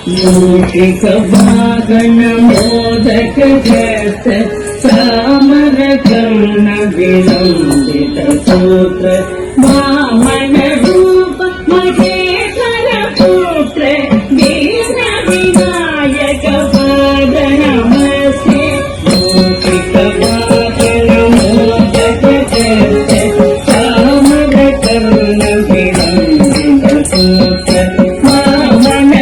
मूषिक वाहन मोदक ग्रस्त चामर कर्ण विलंबित सूत्र वामन रूप महेश्वर पुत्र दीन विनायक पाद नमस्ते। मूषिक वाहन मोदक ग्रस्त चामर कर्ण विलंबित सूत्र वामन